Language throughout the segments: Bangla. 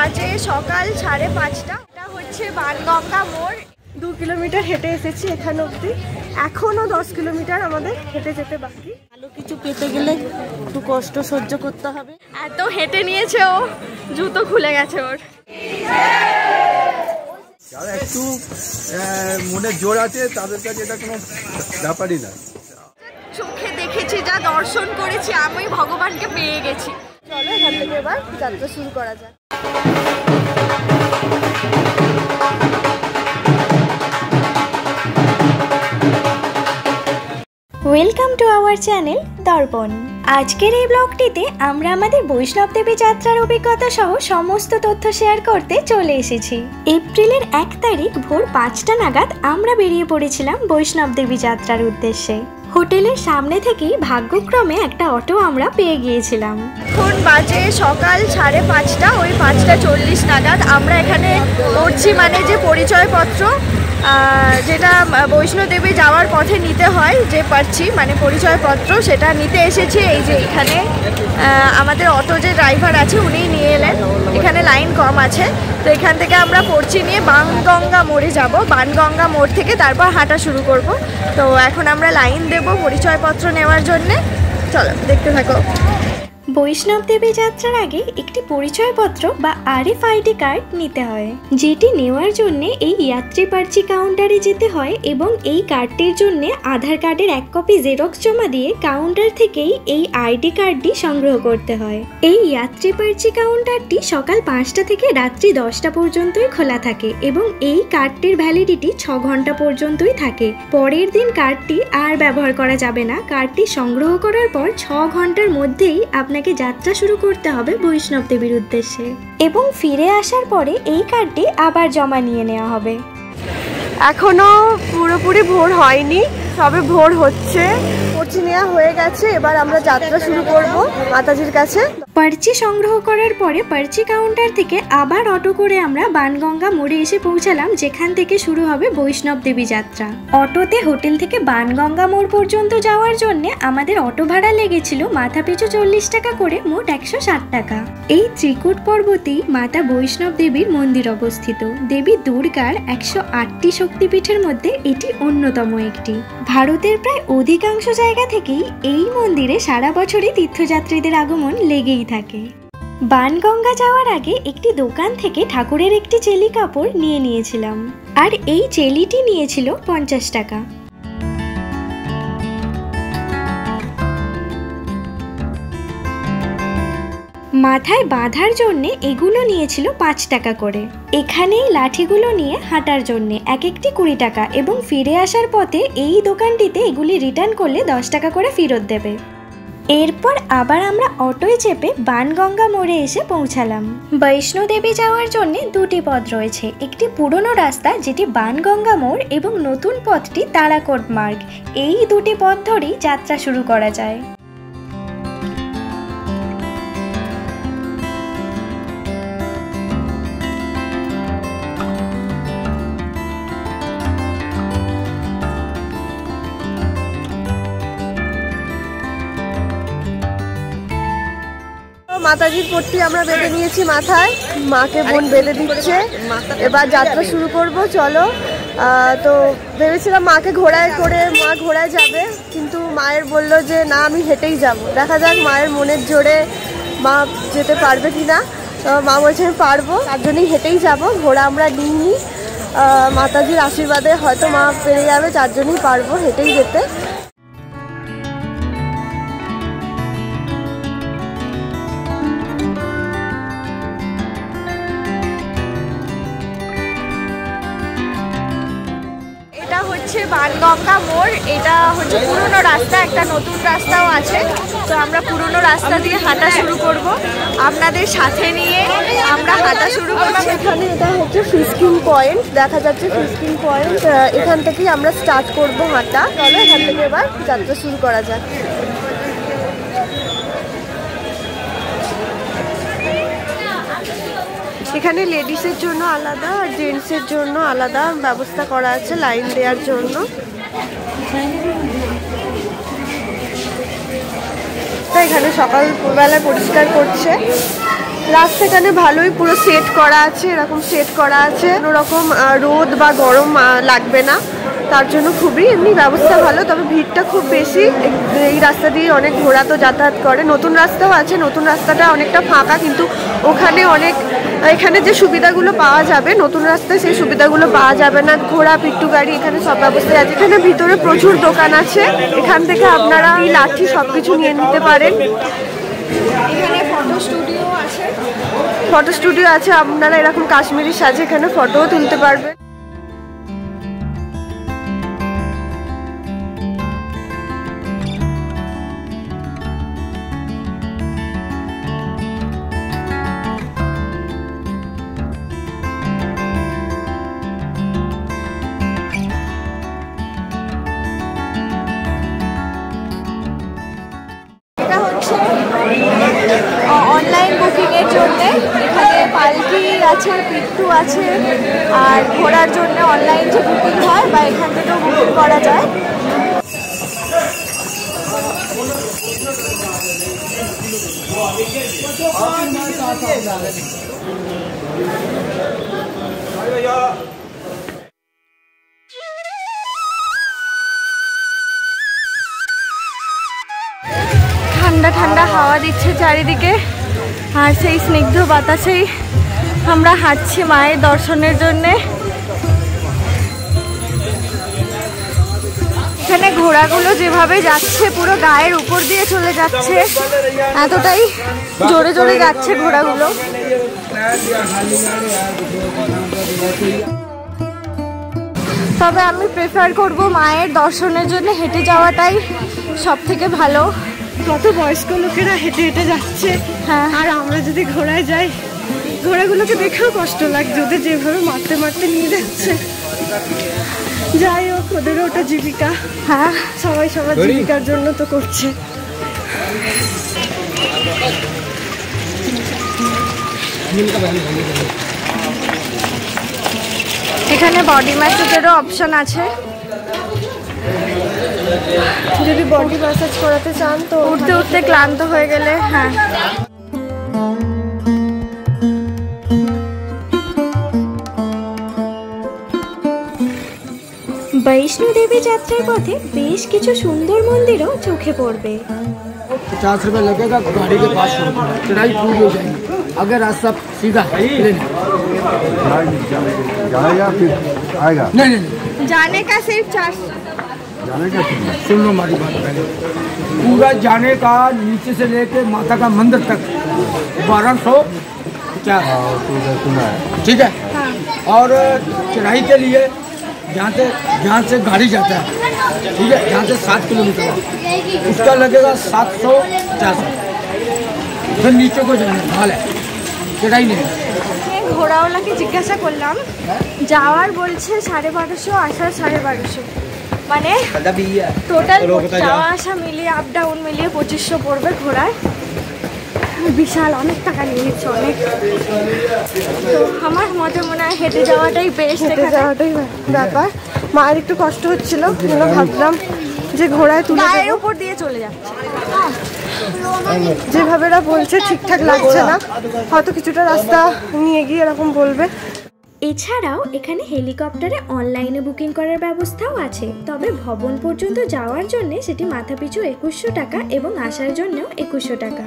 বাজে সকাল 5:30। এটা হচ্ছে বানগঙ্গা মোড়। 2 কিলোমিটার হেঁটে এসেছি এখানে অবধি, এখনো 10 কিলোমিটার আমাদের হেঁটে যেতে বাকি। ভালো কিছু পেতে গেলে একটু কষ্ট সহ্য করতে হবে। এত হেঁটে নিয়েছে ও, জুতো খুলে গেছে ওর। যারা একটু মনে জোর আছে তাদের কাছে এটা কোনো ব্যাপারই না। চোখে দেখেছি, যা দর্শন করেছি, আমি ভগবানকে পেয়ে গেছি। চলো এখান থেকে এবার যাত্রা শুরু করা যাক। ওয়েলকাম টু আওয়ার চ্যানেল দর্পণ। আজকের এই ব্লগটিতে আমরা আমাদের বৈষ্ণব দেবী যাত্রার অভিজ্ঞতা সহ সমস্ত তথ্য শেয়ার করতে চলে এসেছি। এপ্রিলের 1 তারিখ ভোর 5টা নাগাদ আমরা বেরিয়ে পড়েছিলাম বৈষ্ণব দেবী যাত্রার উদ্দেশ্যে। হোটেলের সামনে থেকেই ভাগ্যক্রমে একটা অটো আমরা পেয়ে গিয়েছিলাম। এখন বাজে সকাল 5:30, ওই 5:40 নাগাদ আমরা এখানে পড়ছি, মানে যে পরিচয়পত্র যেটা বৈষ্ণোদেবী যাওয়ার পথে নিতে হয়, যে পাচ্ছি মানে পরিচয়পত্র, সেটা নিতে এসেছি। এই যে এখানে আমাদের অটো যে ড্রাইভার আছে উনিই নিয়ে এলেন। এখানে লাইন কম আছে, তো এখান থেকে আমরা পড়ছি নিয়ে বানগঙ্গা মোড়ে যাব। বানগঙ্গা মোড় থেকে তারপর হাঁটা শুরু করব। তো এখন আমরা লাইন দেব পরিচয়পত্র নেওয়ার জন্যে। চলো দেখতে থাকো। বৈষ্ণব দেবী যাত্রার আগে একটি পরিচয়পত্র বা RFID কার্ড নিতে হয়, যেটি নেওয়ার জন্য এই যাত্রী পার্চি কাউন্টারে যেতে হয় এবং এই কার্ডটির জন্য আধার কার্ডের 1 কপি জেরক্স জমা দিয়ে কাউন্টার থেকেই এই ID কার্ডটি সংগ্রহ করতে হয়। এই যাত্রী পার্চি কাউন্টারটি সকাল 5টা থেকে রাত্রি 10টা পর্যন্তই খোলা থাকে এবং এই কার্ডটির ভ্যালিডিটি 6 ঘন্টা পর্যন্তই থাকে। পরের দিন কার্ডটি আর ব্যবহার করা যাবে না। কার্ডটি সংগ্রহ করার পর 6 ঘন্টার মধ্যেই আপনাকে যাত্রা শুরু করতে হবে বৈষ্ণব দেবীর উদ্দেশ্যে, এবং ফিরে আসার পরে এই কার্ডটি আবার জমা নিয়ে নেওয়া হবে। এখনো পুরোপুরি ভোর হয়নি, সবে ভোর হচ্ছে। পর্চি নেওয়া হয়ে গেছে, এবার আমরা যাত্রা শুরু করব মাতাজির কাছে। পার্চি সংগ্রহ করার পরে পার্চি কাউন্টার থেকে আবার অটো করে আমরা বানগঙ্গা মোড়ে এসে পৌঁছালাম, যেখান থেকে শুরু হবে বৈষ্ণব দেবী যাত্রা। অটোতে হোটেল থেকে বানগঙ্গা মোড় পর্যন্ত যাওয়ার জন্য আমাদের অটো ভাড়া লেগেছিল মাথাপিছু 40 টাকা করে, মোট 160 টাকা। এই ত্রিকূট পর্বতেই মাতা বৈষ্ণব দেবীর মন্দির অবস্থিত। দেবী দুর্গার 108টি শক্তিপীঠের মধ্যে এটি অন্যতম একটি। ভারতের প্রায় অধিকাংশ জায়গা থেকেই এই মন্দিরে সারা বছরই তীর্থযাত্রীদের আগমন লেগেই থাকে। বানগঙ্গা যাওয়ার আগে একটি দোকান থেকে ঠাকুরের একটি চেলি কাপড় নিয়ে নিয়েছিলাম, আর এই চেলিটি নিয়েছিল 50 টাকা। মাথায় বাঁধার জন্য এগুলো নিয়েছিল 5 টাকা করে। এখানেই লাঠিগুলো নিয়ে হাঁটার জন্য এক একটি 20 টাকা, এবং ফিরে আসার পথে এই দোকানটিতে এগুলি রিটার্ন করলে 10 টাকা করে ফেরত দেবে। এরপর আবার আমরা অটোয় চেপে বানগঙ্গা মোড়ে এসে পৌঁছালাম। বৈষ্ণো দেবী যাওয়ার জন্য 2টি পথ রয়েছে, একটি পুরনো রাস্তা যেটি বানগঙ্গা মোড়, এবং নতুন পথটি তারাকোট মার্গ। এই 2টি পথ ধরেই যাত্রা শুরু করা যায়। মাতাজির পট্টি আমরা বেঁধে নিয়েছি মাথায়, মাকে বোন বেঁধে দিচ্ছে। এবার যাত্রা শুরু করব। চলো। তো ভেবেছিলাম মাকে ঘোড়ায় করে, মা ঘোড়ায় যাবে, কিন্তু মায়ের বলল যে না, আমি হেঁটেই যাব। দেখা যাক মায়ের মনের জোরে মা যেতে পারবে কিনা। মা বলছে আমি পারবো, তার জন্যই হেঁটেই যাব। ঘোড়া আমরা নিইনি, মাতাজির আশীর্বাদে হয়তো মা পেরে যাবে, তার জন্যই পারবো হেঁটেই যেতে। বানগঙ্গা মোড়, এটা হচ্ছে পুরনো রাস্তা, একটা নতুন রাস্তাও আছে। তো আমরা পুরনো রাস্তা দিয়ে হাঁটা শুরু করব, আপনাদের সাথে নিয়ে আমরা হাঁটা শুরু করছি। এখানে এটা হচ্ছে ফিশকিং পয়েন্ট, দেখা যাচ্ছে ফিশকিং পয়েন্ট। এখান থেকেই আমরা স্টার্ট করব হাঁটা। চলো এখান থেকে এবার যাত্রা শুরু করা যাক। এখানে লেডিসের জন্য আলাদা আর জেন্টসের জন্য আলাদা ব্যবস্থা করা আছে লাইন দেওয়ার জন্য। তো এখানে সকালবেলায় পরিষ্কার করছে। রাস্তা এখানে ভালোই পুরো সেট করা আছে, এরকম সেট করা আছে, কোনো রকম রোদ বা গরম লাগবে না, তার জন্য খুবই এমনি ব্যবস্থা ভালো। তবে ভিড়টা খুব বেশি, এই রাস্তা দিয়ে অনেক ঘোড়া তো যাতায়াত করে। নতুন রাস্তাও আছে, নতুন রাস্তাটা অনেকটা ফাঁকা, কিন্তু ওখানে অনেক এখানে যে সুবিধাগুলো পাওয়া যাবে নতুন রাস্তায় সেই সুবিধাগুলো পাওয়া যাবে না। ঘোড়া, পিট্টু গাড়ি এখানে সব ব্যবস্থা আছে। এখানে ভিতরে প্রচুর দোকান আছে, এখান থেকে আপনারা লাঠি সব কিছু নিয়ে নিতে পারেন। এখানে ফটো স্টুডিও আছে, ফটো স্টুডিও আছে, আপনারা এরকম কাশ্মীরি সাজে এখানে ফটোও তুলতে পারবেন। অনলাইন বুকিংয়ের জন্য এখানে পালকি আছে, পিট্টু আছে, আর ঘোরার জন্য অনলাইন যে বুকিং হয় বা এখান থেকেও বুকিং করা যায়। ঠান্ডা ঠান্ডা হাওয়া দিচ্ছে চারিদিকে, আর সেই স্নিগ্ধ বাতাসেই আমরা হাঁটছি মায়ের দর্শনের জন্যে। এখানে ঘোড়াগুলো যেভাবে যাচ্ছে পুরো গায়ের উপর দিয়ে চলে যাচ্ছে, এতটাই জোরে জোরে যাচ্ছে ঘোড়াগুলো। তবে আমি প্রেফার করব মায়ের দর্শনের জন্য হেঁটে যাওয়াটাই সব থেকে ভালো। কত বয়স্ক লোকেরা হেঁটে হেঁটে যাচ্ছে, হ্যাঁ, আর আমরা যদি ঘোড়ায় যাই, ঘোড়াগুলোকে দেখেও কষ্ট লাগছে, ওদের যেভাবে মারতে মারতে নিয়ে যাচ্ছে। যাই হোক, ওদেরও ওটা জীবিকা, হ্যাঁ, সবাই সবার জীবিকার জন্য তো করছে। এখানে বডি ম্যাসাজেরও অপশন আছে, যদি বডি ম্যাসাজ করাতে চান তো উঠতে উঠতে ক্লান্ত হয়ে গেলে। হ্যাঁ, বৈষ্ণো দেবী যাত্রার পথে বেশ কিছু সুন্দর মন্দিরও চোখে পড়বে। 50 रुपये लगेगा गाड़ी के पास, चढ़ाई पूरी हो जाएगी अगर रास्ता सीधा जाएगा फिर आएगा। नहीं नहीं नहीं, जाने का सिर्फ 400। जाने का सुन लो हमारी बात पहले। पूरा जाने का नीचे से लेके माता का मंदिर तक 1250, सुना है। ठीक है। और चढ़ाई के लिए जहाँ से गाड़ी जाता है, ठीक है, यहाँ से 7 किलोमीटर उसका लगेगा 750। फिर नीचे को जाना ढाल है, चढ़ाई नहीं है। ঘোড়াওয়ালাকে জিজ্ঞাসা করলাম, যাওয়ার বলছে 1250, আসার 1250, মানে টোটাল যাওয়া আসা মিলিয়ে আপ ডাউন মিলিয়ে 2500 পড়বে ঘোড়ায়। বিশাল অনেক টাকা নিয়ে নিচ্ছে, অনেক। তো আমার মতে মনে হয় হেঁটে যাওয়াটাই বেস্ট, হেঁটে যাওয়াটাই ব্যাপার। মায়ের একটু কষ্ট হচ্ছিল, ভাবলাম যে ঘোড়ায় তুলে গায়ের উপর দিয়ে চলে যাচ্ছে, যেভাবে এরা বলছে ঠিকঠাক লাগছে না, হয়তো কিছুটা রাস্তা নিয়ে গিয়ে এরকম বলবে। এছাড়াও এখানে হেলিকপ্টারে অনলাইনে বুকিং করার ব্যবস্থাও আছে, তবে ভবন পর্যন্ত যাওয়ার জন্য সেটি মাথাপিছু 2100 টাকা এবং আসার জন্যও 2100 টাকা।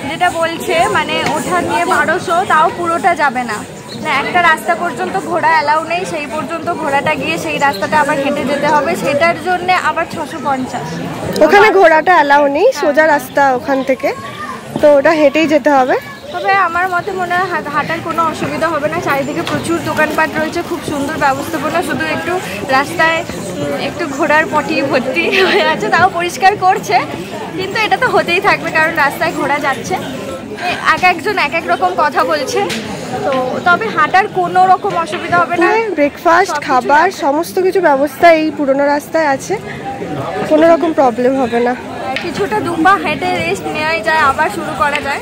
যেটা বলছে মানে ওঠা নিয়ে 1200, তাও পুরোটা যাবে না, একটা রাস্তা পর্যন্ত ঘোড়া অ্যালাউ নেই, সেই পর্যন্ত ঘোড়াটা গিয়ে সেই রাস্তাটা আবার হেঁটে যেতে হবে, সেটার জন্য আবার 650। ওখানে ঘোড়াটা অ্যালাউ নেই, সোজা রাস্তা ওখান থেকে, তো ওটা হেঁটেই যেতে হবে। তবে আমার মতে মনে হয় হাঁটার কোনো অসুবিধা হবে না, চারিদিকে প্রচুর দোকানপাট রয়েছে, খুব সুন্দর ব্যবস্থাপনা, শুধু একটু রাস্তায় একটু ঘোড়ার পটি ভর্তি হয়ে আছে, তাও পরিষ্কার করছে, কিন্তু এটা তো হতেই থাকবে কারণ রাস্তায় ঘোড়া যাচ্ছে, এক একজন এক এক রকম কথা বলছে। তো তবে হাঁটার কোনো রকম অসুবিধা হবে না, ব্রেকফাস্ট, খাবার সমস্ত কিছু ব্যবস্থা এই পুরোনো রাস্তায় আছে, কোনো রকম প্রবলেম হবে না। কিছুটা দুপা হেঁটে রেস্ট নেওয়াই যায়, আবার শুরু করা যায়,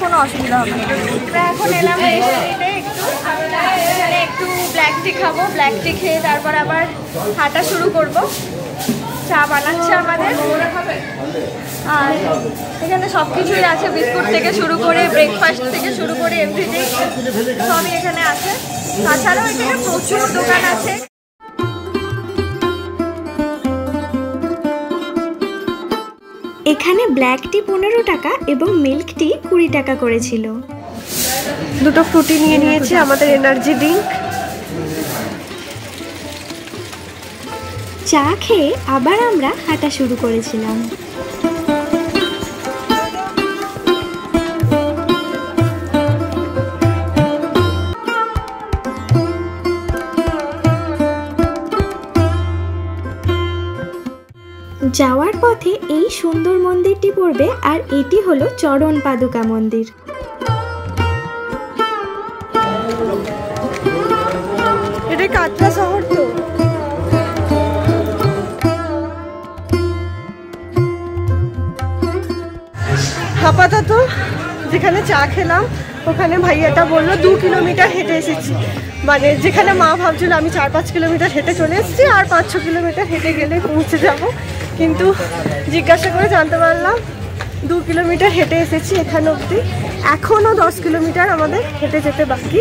কোনো অসুবিধা হবে না। আমরা এখন এলাম এই সাইডে একটু, এখানে একটু ব্ল্যাক টি খাবো, ব্ল্যাক টি খেয়ে তারপর আবার হাঁটা শুরু করব। চা বানাচ্ছে আমাদের, আর এখানে সব কিছুই আছে, বিস্কুট থেকে শুরু করে ব্রেকফাস্ট থেকে শুরু করে এভরিথিং সবই এখানে আছে। তাছাড়াও এখানে প্রচুর দোকান আছে। এখানে ব্ল্যাক টি 15 টাকা এবং মিল্ক টি 20 টাকা করেছিল। দুটো ফ্রুটি নিয়ে নিয়েছি, আমাদের এনার্জি ড্রিঙ্ক। চা খেয়ে আবার আমরা হাঁটা শুরু করেছিলাম। যাওয়ার পথে এই সুন্দর মন্দিরটি পড়বে, আর এটি হলো চরণ পাদুকা মন্দির। এটা কাটরা শহর তো। আপাতত যেখানে চা খেলাম ওখানে ভাইয়াটা বললো 2 কিলোমিটার হেঁটে এসেছি, মানে যেখানে মা ভাবছিল আমি 4-5 কিলোমিটার হেঁটে চলে এসেছি, আর 5-6 কিলোমিটার হেঁটে গেলে পৌঁছে যাব। কিন্তু জিজ্ঞাসা করে জানতে পারলাম 2 কিলোমিটার হেঁটে এসেছি এখানে অবধি, এখনও 10 কিলোমিটার আমাদের হেঁটে যেতে বাকি।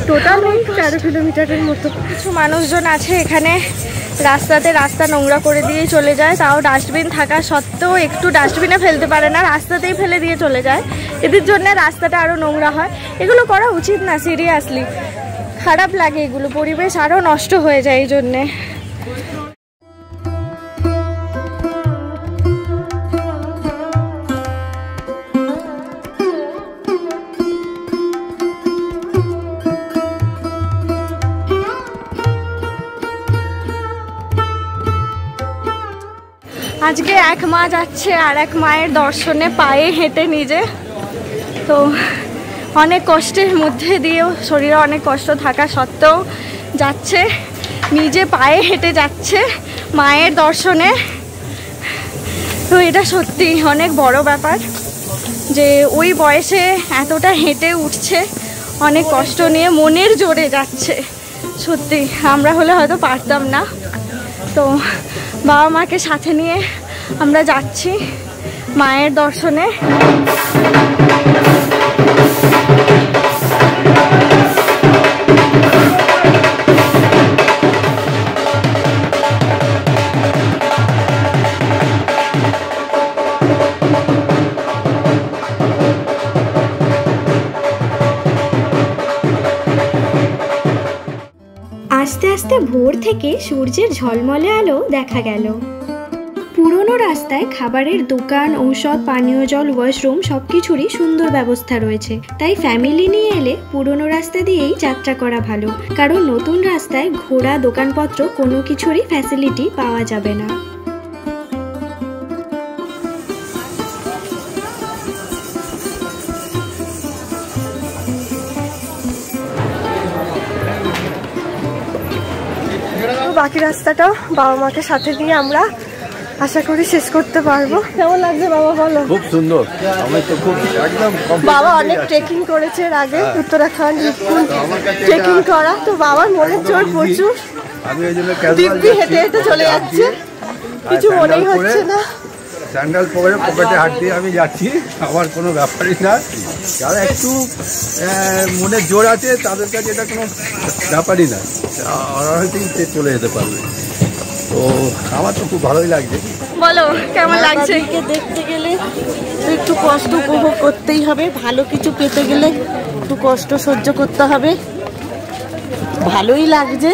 টোটাল ওই 13 কিলোমিটারের মতো। কিছু মানুষজন আছে এখানে রাস্তা নোংরা করে দিয়েই চলে যায়, তাও ডাস্টবিন থাকা সত্ত্বেও একটু ডাস্টবিনে ফেলতে পারে না, রাস্তাতেই ফেলে দিয়ে চলে যায়। এদের জন্য রাস্তাটা আরও নোংরা হয়। এগুলো করা উচিত না, সিরিয়াসলি খারাপ লাগে, এগুলো পরিবেশ আরও নষ্ট হয়ে যায় এই জন্যে। আজকে এক মা যাচ্ছে আর এক মায়ের দর্শনে পায়ে হেঁটে নিজে, তো অনেক কষ্টের মধ্যে দিয়েও, শরীরে অনেক কষ্ট থাকা সত্ত্বেও যাচ্ছে, নিজে পায়ে হেঁটে যাচ্ছে মায়ের দর্শনে। তো এটা সত্যি অনেক বড় ব্যাপার যে ওই বয়সে এতটা হেঁটে উঠছে, অনেক কষ্ট নিয়ে মনের জোরে যাচ্ছে। সত্যি আমরা হলে হয়তো পারতাম না। তো বাবা মাকে সাথে নিয়ে আমরা যাচ্ছি মায়ের দর্শনে। আস্তে আস্তে ভোর থেকে সূর্যের ঝলমলে আলো দেখা গেল। পুরনো রাস্তায় খাবারের দোকান, ঔষধ, পানীয় জল, ওয়াশরুম সবকিছুরই সুন্দর ব্যবস্থা রয়েছে। তাই ফ্যামিলি নিয়ে এলে পুরনো রাস্তা দিয়েই যাত্রা করা ভালো, কারণ নতুন রাস্তায় ঘোড়া, দোকানপত্র কোনো কিছুরই ফ্যাসিলিটি পাওয়া যাবে না। বাকি রাস্তাটাও বাবা মাকে সাথে নিয়ে আমরা আশা করি শেষ করতে পারবো। কেমন লাগছে বাবা বলো? খুব সুন্দর। আমি তো খুব একদম বাবা অনেক ট্রেকিং করেছে এর আগে, উত্তরাখণ্ড ট্রেকিং করা, তো বাবার মনের জোর প্রচুর। আমি ওই জন্য দিব্যি হেঁটে হেঁটে চলে যাচ্ছে, কিছু মনেই হচ্ছে না। স্যান্ডেল পরে পকেটে হাত দিয়ে আমি যাচ্ছি, আমার কোনো ব্যাপারই না। যারা একটু মনের জোর আছে তাদের কাছে এটা কোনো ব্যাপারই না, অনায়াসেই চলে যেতে পারবে। তো আমার তো খুব ভালোই লাগছে। বলো কেমন লাগছে? দেখতে গেলে একটু কষ্ট উপভোগ করতেই হবে, ভালো কিছু পেতে গেলে একটু কষ্ট সহ্য করতে হবে। ভালোই লাগছে,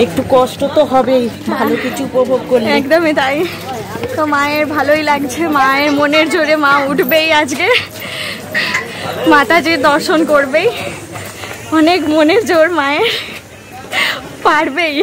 একটু কষ্ট তো হবেই ভালো কিছু উপভোগ করলে। একদমই তাই। তো মায়ের ভালোই লাগছে, মায়ের মনের জোরে মা উঠবেই আজকে, মাতাজির দর্শন করবেই, অনেক মনের জোর মায়ের, পারবেই।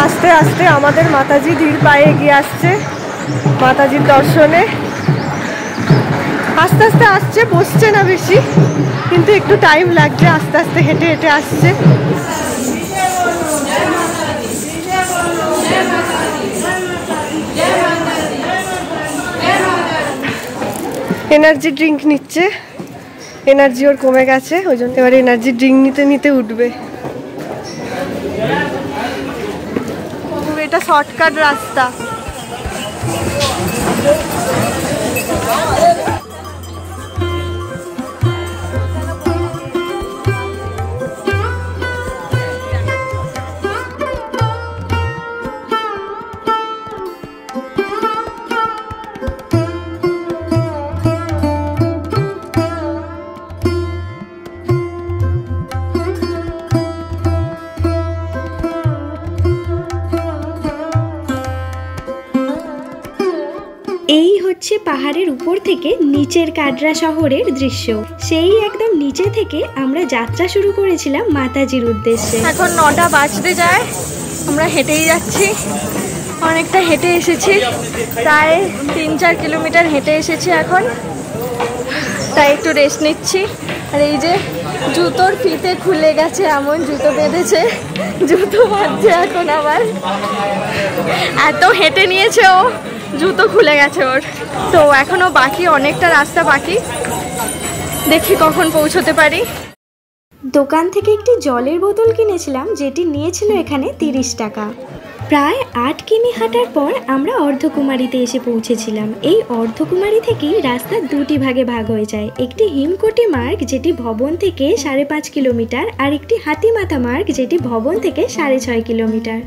আস্তে আস্তে আমাদের মাতাজি ধীর পায়ে এগিয়ে আসছে মাতাজির দর্শনে। আস্তে আস্তে আসছে, বসছে না বেশি, কিন্তু একটু টাইম লাগছে। আস্তে আস্তে হেঁটে হেঁটে আসছে। এনার্জি ড্রিঙ্ক নিচ্ছে, এনার্জি ওর কমে গেছে, ওই জন্য এবার এনার্জি ড্রিঙ্ক নিতে নিতে উঠবে। এটা শর্টকাট রাস্তা। এই হচ্ছে পাহাড়ের উপর থেকে নিচের কাটরা শহরের দৃশ্য। সেই একদম নিচে থেকে আমরা যাত্রা শুরু করেছিলাম মাতাজির উদ্দেশ্যে। এখন 9টা বাজতে যায়, আমরা হেঁটেই যাচ্ছি। অনেকটা হেঁটে এসেছি, প্রায় 3-4 কিলোমিটার হেঁটে এসেছি এখন, তাই একটু রেস্ট নিচ্ছি। আর এই যে জুতোর ফিতে খুলে গেছে, এমন জুতো বেঁধেছে, জুতো বাঁধছে এখন আবার। এত হেঁটে নিয়েছে ও, জুতো খুলে গেছে ওর। তো এখনো বাকি, অনেকটা রাস্তা বাকি, দেখি কখন পৌঁছতে পারি। দোকান থেকে একটি জলের বোতল কিনেছিলাম, যেটি নিয়েছিল এখানে 30 টাকা। প্রায় 8 কিমি হাঁটার পর আমরা অর্ধকুমারীতে এসে পৌঁছেছিলাম। এই অর্ধকুমারী থেকেই রাস্তা দুটি ভাগে ভাগ হয়ে যায়, একটি হিমকোটি মার্গ যেটি ভবন থেকে 5.5 কিলোমিটার, আর একটি হাতিমাথা মার্গ যেটি ভবন থেকে 6.5 কিলোমিটার।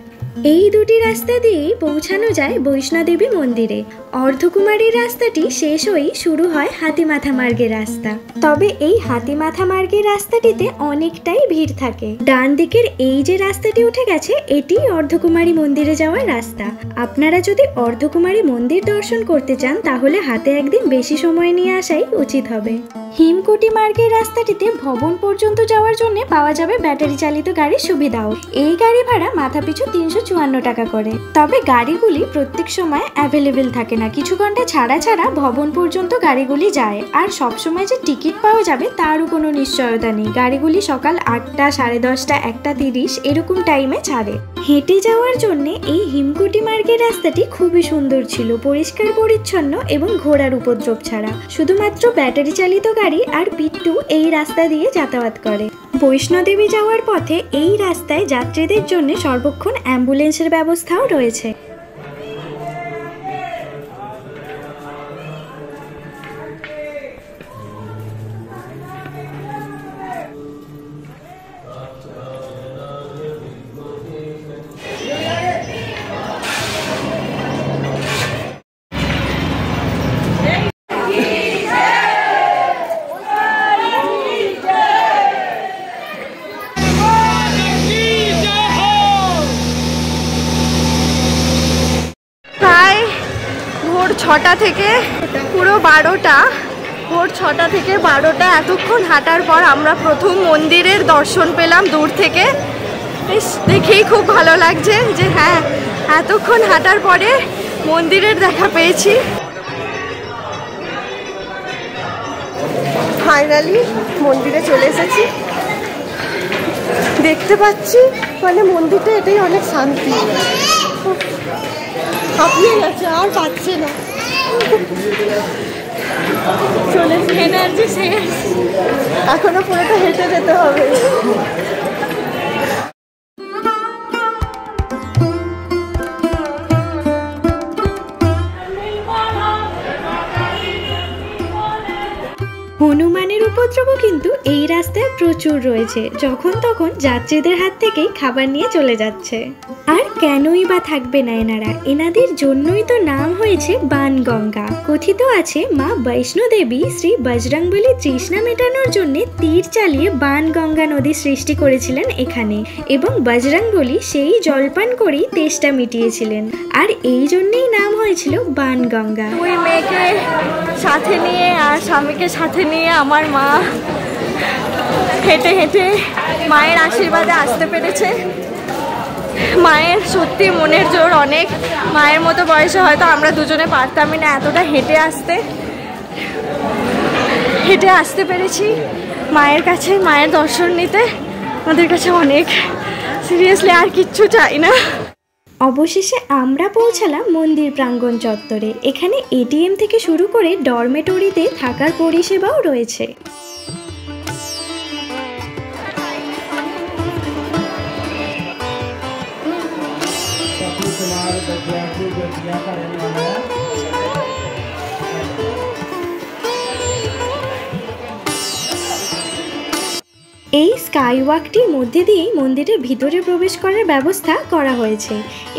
এই দুটি রাস্তা দিয়েই পৌঁছানো যায় বৈষ্ণোদেবী মন্দিরে। অর্ধকুমারীর রাস্তাটি শেষ হয়েই শুরু হয় হাতিমাথা মার্গের রাস্তা। তবে এই হাতিমাথা মার্গের রাস্তাটিতে অনেকটাই ভিড় থাকে। ডান দিকের এই যে রাস্তাটি উঠে গেছে, এটি অর্ধকুমারী মন্দিরে যাওয়ার রাস্তা। আপনারা যদি অর্ধকুমারী মন্দির দর্শন করতে চান, তাহলে হাতে একদিন বেশি সময় নিয়ে আসাই উচিত হবে। হিমকোটি মার্গের রাস্তাটিতে ভবন পর্যন্ত যাওয়ার জন্য পাওয়া যাবে ব্যাটারি চালিত গাড়ির সুবিধাও। এই গাড়ি ভাড়া মাথাপিছু 354 টাকা করে। তবে গাড়িগুলি প্রত্যেক সময় অ্যাভেলেবেল থাকে না, কিছু ঘন্টা ছাড়া ছাড়া ভবন পর্যন্ত গাড়িগুলি যায়। আর সবসময় যে টিকিট পাওয়া যাবে তারও কোনো নিশ্চয়তা নেই। গাড়িগুলি সকাল 8টা, 10:30, 1:30 এরকম টাইমে ছাড়ে। হেঁটে যাওয়ার জন্য এই হিমকোটি মার্গের রাস্তাটি খুবই সুন্দর ছিল, পরিষ্কার পরিচ্ছন্ন এবং ঘোড়ার উপদ্রব ছাড়া। শুধুমাত্র ব্যাটারি চালিত গাড়ি আর পিট্টু এই রাস্তা দিয়ে যাতায়াত করে। বৈষ্ণোদেবী যাওয়ার পথে এই রাস্তায় যাত্রীদের জন্য সর্বক্ষণ অ্যাম্বুলেন্সের ব্যবস্থাও রয়েছে। ভোর 6টা থেকে পুরো 12টা, ভোর 6টা থেকে 12টা এতক্ষণ হাঁটার পর আমরা প্রথম মন্দিরের দর্শন পেলাম দূর থেকে। বেশ দেখেই খুব ভালো লাগছে যে হ্যাঁ, এতক্ষণ হাঁটার পরে মন্দিরের দেখা পেয়েছি। ফাইনালি মন্দিরে চলে এসেছি। দেখতে পাচ্ছি মানে মন্দিরটা এটাই অনেক শান্তি। আপনি আছে আর পাচ্ছে না, চলে এনার্জি শেষ, এখনো পুরোটা হেঁটে যেতে হবে। হনুমানের উপদ্রবও কিন্তু এই রাস্তায় প্রচুর রয়েছে, যখন তখন যাত্রীদের হাত থেকেই খাবার নিয়ে চলে যাচ্ছে। আর কেনই বা থাকবে না এনারা, এনাদের জন্যই তো নাম হয়েছে বানগঙ্গা। কথিত আছে মা বৈষ্ণোদেবী শ্রী বজরংবলী তৃষ্ণা মেটানোর জন্য তীর চালিয়ে বানগঙ্গা নদী সৃষ্টি করেছিলেন এখানে, এবং বজরংবলী সেই জলপান করেই তেষ্টা মিটিয়েছিলেন। আর এই জন্যই নাম হয়েছিল বানগঙ্গা। ওই মেয়েকে সাথে নিয়ে আর স্বামীকে সাথে নিয়ে আমার মা হেঁটে হেঁটে মায়ের আশীর্বাদে আসতে পেরেছে। মায়ের সত্যি মনের জোর অনেক। মায়ের মতো বয়সে হয়তো আমরা দুজনে পারতামই না এতটা হেঁটে আসতে পেরেছি মায়ের কাছে, মায়ের দর্শন নিতে আমাদের কাছে অনেক। সিরিয়াসলি আর কিচ্ছু চাই না। অবশেষে আমরা পৌঁছালাম মন্দির প্রাঙ্গণ চত্বরে। এখানে এটিএম থেকে শুরু করে ডরমেটরিতে থাকার পরিষেবাও রয়েছে। এই স্কাইওয়াকটির মধ্যে দিয়েই মন্দিরের ভিতরে প্রবেশ করার ব্যবস্থা করা হয়েছে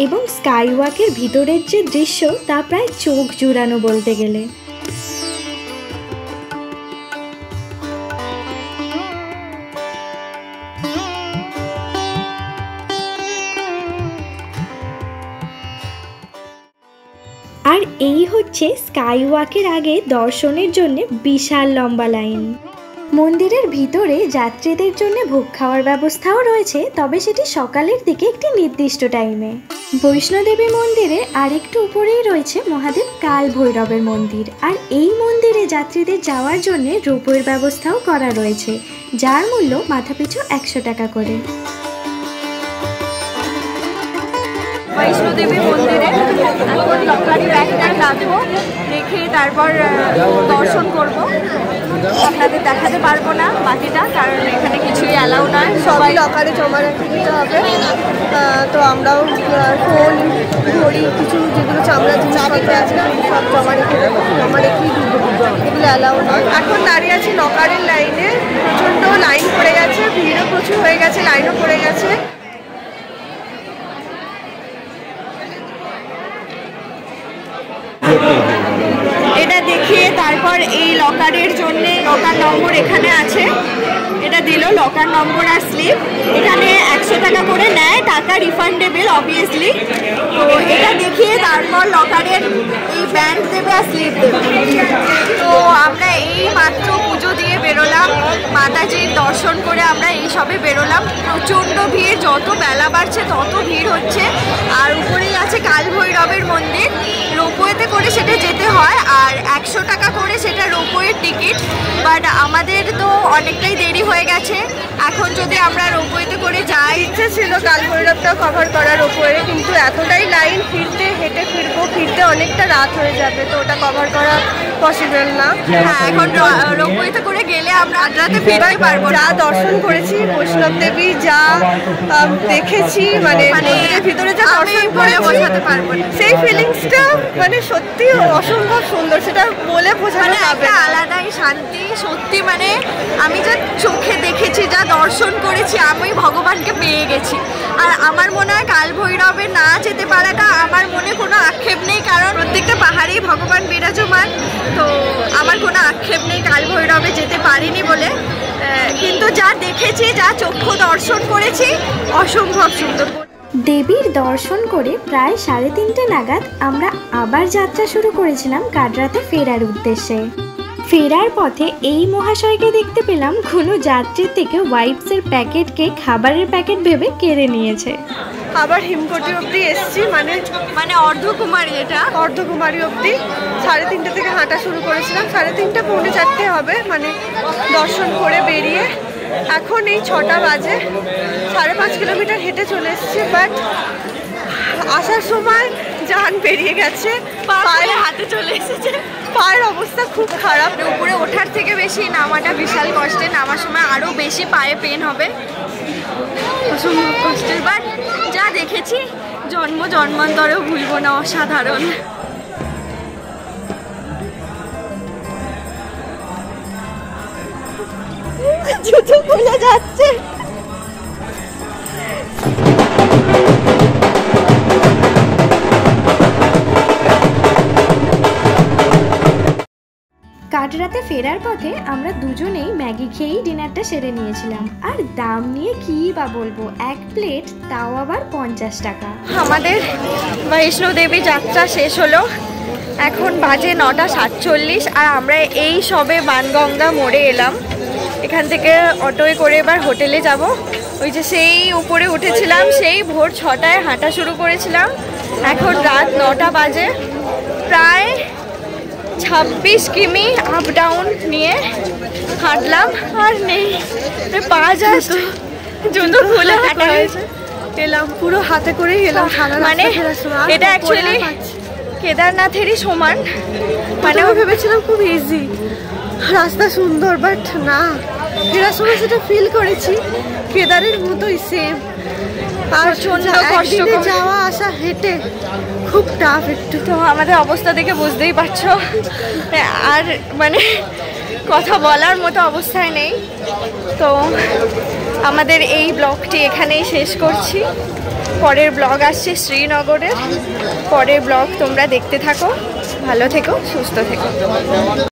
এবং স্কাইওয়াকের ভিতরের যে দৃশ্য তা প্রায় চোখ জুড়ানো বলতে গেলে। আর এই হচ্ছে স্কাইওয়াকের আগে দর্শনের জন্য বিশাল লম্বা লাইন। মন্দিরের ভিতরে যাত্রীদের জন্য ভোগ খাওয়ার ব্যবস্থাও রয়েছে, তবে সেটি সকালের দিকে একটি নির্দিষ্ট টাইমে। বৈষ্ণোদেবী মন্দিরে আরেকটু উপরেই রয়েছে মহাদেব কাল ভৈরবের মন্দির, আর এই মন্দিরে যাত্রীদের যাওয়ার জন্য রোপওয়ের ব্যবস্থাও করা রয়েছে, যার মূল্য মাথাপিছু 100 টাকা করে। বৈষ্ণোদেবী মন্দিরে এখন লকারি ব্যাগটা রাখবো, রেখে তারপর দর্শন করব। আপনাদের দেখাতে পারবো না বাকিটা, কারণ এখানে কিছুই অ্যালাউ নয়, সবাই লকারে জমা রেখে দিতে হবে। তো আমরাও ফোন, ঘড়ি, কিছু যেগুলো চামড়া জিনিসপত্র আছে সব জমা রেখেই ঢুকবো, এগুলো অ্যালাউ নয়। এখন দাঁড়িয়ে আছি লকারের লাইনে, প্রচণ্ড লাইন পড়ে গেছে, ভিড়ও প্রচুর হয়ে গেছে, লাইনও পড়ে গেছে। এটা দেখিয়ে তারপর এই লকারের জন্য লকার নম্বর এখানে আছে, এটা দিল লকার নম্বর আর স্লিপ। এখানে 100 টাকা করে নেয়, টাকা রিফান্ডেবল অবভিয়াসলি। তো এটা দেখিয়ে তারপর লকারের এই ব্যান্ড দেবে আর স্লিপ দেবে। তো আমরা এই মাত্র পুজো দিয়ে বেরোলাম, মাতাজির দর্শন করে আমরা এই সবে বেরোলাম। প্রচণ্ড ভিড়, যত বেলা বাড়ছে তত ভিড় হচ্ছে। আর উপরেই আছে কাল ভৈরবের মন্দির, রোপওয়েতে করে সেটা যেতে হয়, আর 100 টাকা করে সেটা রোপওয়ের টিকিট। বাট আমাদের তো অনেকটাই দেরি হয়ে গেছে, এখন যদি আমরা রোপওয়েতে করে যাই, ইচ্ছে ছিল কাল ভৈরবটা কভার করা রোপওয়ে, কিন্তু এতটাই লাইন, হেঁটে ফিরতে অনেকটা রাত হয়ে যাবে, তো ওটা কভার করা পসিবল না। হ্যাঁ, এখন রোপওয়েতে করে গেলে আমরা আদ্রাতে ফিরতে পারবো। যা দর্শন করেছি বৈষ্ণব দেবী, যা দেখেছি, মানে মন্দিরের ভিতরে যা দর্শন করে বোঝাতে পারবো না, সেই ফিলিংসটা মানে সত্যি অসম্ভব সুন্দর, সেটা বলে বোঝানো যাবে না। আলাদাই শান্তি সত্যি, মানে আমি যা চোখে দেখেছি, যা দর্শন করেছি, আমি ভগবানকে পেয়ে গেছি। আর আমার মনে হয় কাল ভৈরবে না যেতে পারাটা আমার মনে কোনো আক্ষেপ নেই, কারণ প্রত্যেকটা পাহাড়েই ভগবান বিরাজমান। তো আমার কোনো আক্ষেপ নেই কাল ভৈরবে যেতে পারিনি বলে, কিন্তু যা দেখেছি, যা চক্ষু দর্শন করেছি, অসম্ভব সুন্দর। দেবীর দর্শন করে প্রায় 3:30 নাগাদ আমরা আবার যাত্রা শুরু করেছিলাম কাটরাতে ফেরার উদ্দেশ্যে। ফেরার পথে এই মহাশয়কে দেখতে পেলাম কোনো যাত্রীর থেকে ওয়াইপসের প্যাকেটকে খাবারের প্যাকেট ভেবে কেড়ে নিয়েছে। আবার হিমকোটি অবধি এসছি, মানে অর্ধকুমারী, এটা অর্ধকুমারী অবধি 3:30 থেকে হাঁটা শুরু করেছিলাম। 3:30 পৌনে 4 হবে, মানে দর্শন করে বেরিয়ে এখন এই 6টা বাজে। 5.5 কিলোমিটার হেঁটে চলে এসেছি, বাট আসার সময় জান বেরিয়ে গেছে, পায়ে হাতে চলে এসেছে, পায়ের অবস্থা খুব খারাপ। উপরে ওঠার থেকে বেশি নামাটা বিশাল কষ্টের, নামার সময় আরও বেশি পায়ে পেন হবে, অসম্ভব কষ্টের। বাট যা দেখেছি জন্মান্তরেও ভুলবো না, অসাধারণ। জুতো খুলে যাচ্ছে। কাটরাতে ফেরার পথে আমরা দুজনেই ম্যাগি খেয়েই ডিনারটা সেরে নিয়েছিলাম, আর দাম নিয়ে কী বা বলবো, 1 প্লেট, তাও আবার 50 টাকা। আমাদের বৈষ্ণোদেবী যাত্রা শেষ হলো, এখন বাজে 9:47, আর আমরা এই সবে বানগঙ্গা মোড়ে এলাম। এখান থেকে অটোয় করে এবার হোটেলে যাব। ওই যে সেই উপরে উঠেছিলাম, সেই ভোর 6টায় হাঁটা শুরু করেছিলাম, এখন রাত 9টা বাজে। প্রায় 26 কিমি আপ ডাউন নিয়ে হাঁটলাম, আর নেই পা জাস্ট জুতো খুলে হাঁটা হয়েছে। এলাম পুরো হাতে করেই এলাম, মানে এটা অ্যাকচুয়ালি কেদারনাথেরই সমান। মানে আমি ভেবেছিলাম খুব ইজি, রাস্তা সুন্দর, বাট না, ফেরার সময় সেটা ফিল করেছি কেদারের মতোই সেম। আর প্রচণ্ড কষ্ট কষ্ট যাওয়া আসা হেঁটে খুব টাফ একটু। তো আমাদের অবস্থা দেখে বুঝতেই পারছো, আর মানে কথা বলার মতো অবস্থায় নেই। তো আমাদের এই ব্লগটি এখানেই শেষ করছি। পরের ব্লগ আসছে শ্রীনগরের। পরের ব্লগ তোমরা দেখতে থাকো। ভালো থেকো, সুস্থ থেকো।